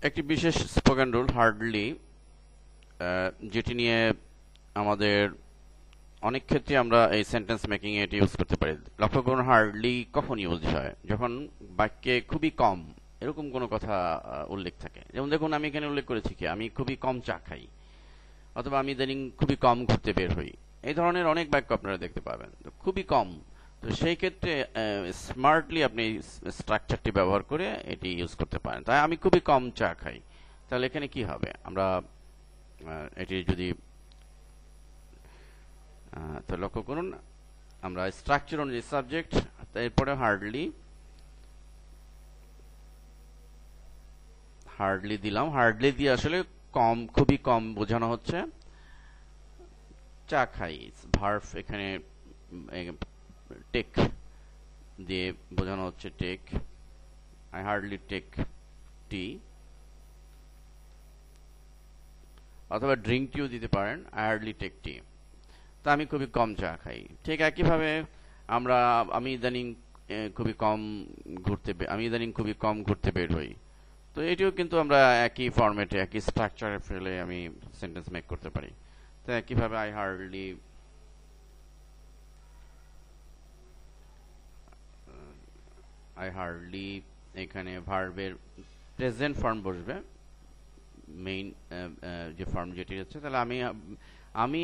একটি বিশেষ spoken rule hardly, যেটি নিয়ে আমাদের অনেক ক্ষেত্রে আমরা এই সেন্টেন্স মেকিং এ এটি ইউজ করতে পারি। লক্ষ্য করুন, হার্ডলি কখন ইউজ হয়? যখন বাক্যে খুবই কম এরকম কোনো কথা উল্লেখ থাকে। যেমন দেখুন, আমি এখানে উল্লেখ করেছি কি আমি খুবই কম চা খাই, অথবা আমি ইদানিং খুবই কম ঘুরতে বের হই। এই ধরনের অনেক বাক্য আপনারা দেখতে পাবেন। তো খুবই কম, তো সেই ক্ষেত্রে স্মার্টলি আপনি স্ট্রাকচারটি ব্যবহার করে এটি ইউজ করতে পারেন। তাই আমি খুবই কম চা খাই, তাহলে এখানে কি হবে? আমরা এটি যদি তো লক্ষ্য করুন, আমরা স্ট্রাকচার অনুযায়ী সাবজেক্ট, এরপরে হার্ডলি দিলাম। হার্ডলি দিয়ে আসলে কম, খুবই কম বোঝানো হচ্ছে। চা খাই, ভার্ব এখানে টেক দিয়ে বোঝানো হচ্ছে, take. I hardly take tea, অথবা ড্রিঙ্ক টিও দিতে পারেন, আই হার্ডলি টেক টি। তা আমি খুবই কম চা খাই। ঠিক একইভাবে আমি ইদানিং খুবই কম ঘুরতে বের হই। তো এটিও কিন্তু আমরা একই ফরম্যাটে, একই স্ট্রাকচারে ফেলে আমি সেন্টেন্স মেক করতে পারি। তো একইভাবে আই হার্ডলি এখানে ভার্বের প্রেজেন্ট ফর্ম বসবে, মেইন যে ফর্ম যেটি হচ্ছে। তাহলে আমি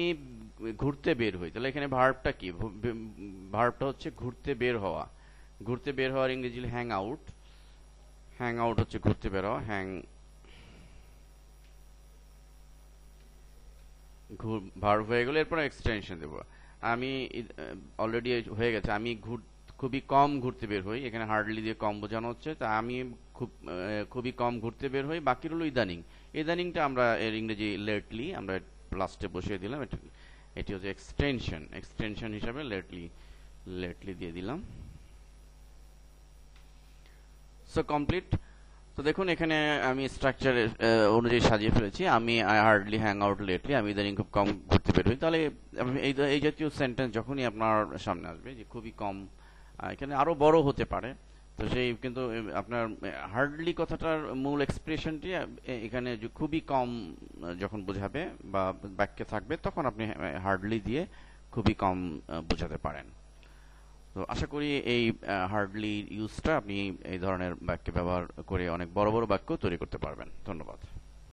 ঘুরতে বের হই, তাহলে এখানে ভার্বটা কি? ভার্বটা হচ্ছে ঘুরতে বের হওয়া। ঘুরতে বের হওয়ার ইংরেজি হ্যাং আউট। হ্যাং আউট হচ্ছে ঘুরতে বের হওয়া। ভার্ব হয়ে গেলে এরপর এক্সটেনশন দেবো। আমি অলরেডি হয়ে গেছে, আমি খুবই কম ঘুরতে বের হই। এখানে হার্ডলি দিয়ে কম বোঝানো হচ্ছে। তা আমি খুবই কম ঘুরতে বের হই। বাকি রইল ইদানিং। ইদানিংটা আমরা এর ইংরেজি লেটলি আমরা লাস্টে বসিয়ে দিলাম। এটি হচ্ছে এক্সটেনশন হিসাবে লেটলি দিয়ে দিলাম। So complete. তো দেখুন, এখানে আমি স্ট্রাকচার অনুযায়ী সাজিয়ে ফেলেছি। I hardly hang out lately, আমি ইদানিং খুব কম ঘুরতে বের হই। তাহলে এই জাতীয় সেন্টেন্স যখনই আপনার সামনে আসবে যে খুবই কম, এখানে আরো বড় হতে পারে। তো সেই কিন্তু আপনার হার্ডলি কথাটার মূল এক্সপ্রেশনটি এখানে যে খুবই কম যখন বোঝাবে বা বাক্যে থাকবে, তখন আপনি হার্ডলি দিয়ে খুবই কম বোঝাতে পারেন। তো আশা করি এই হার্ডলি ইউজটা আপনি এই ধরনের বাক্যে ব্যবহার করে অনেক বড় বড় বাক্য তৈরি করতে পারবেন। ধন্যবাদ।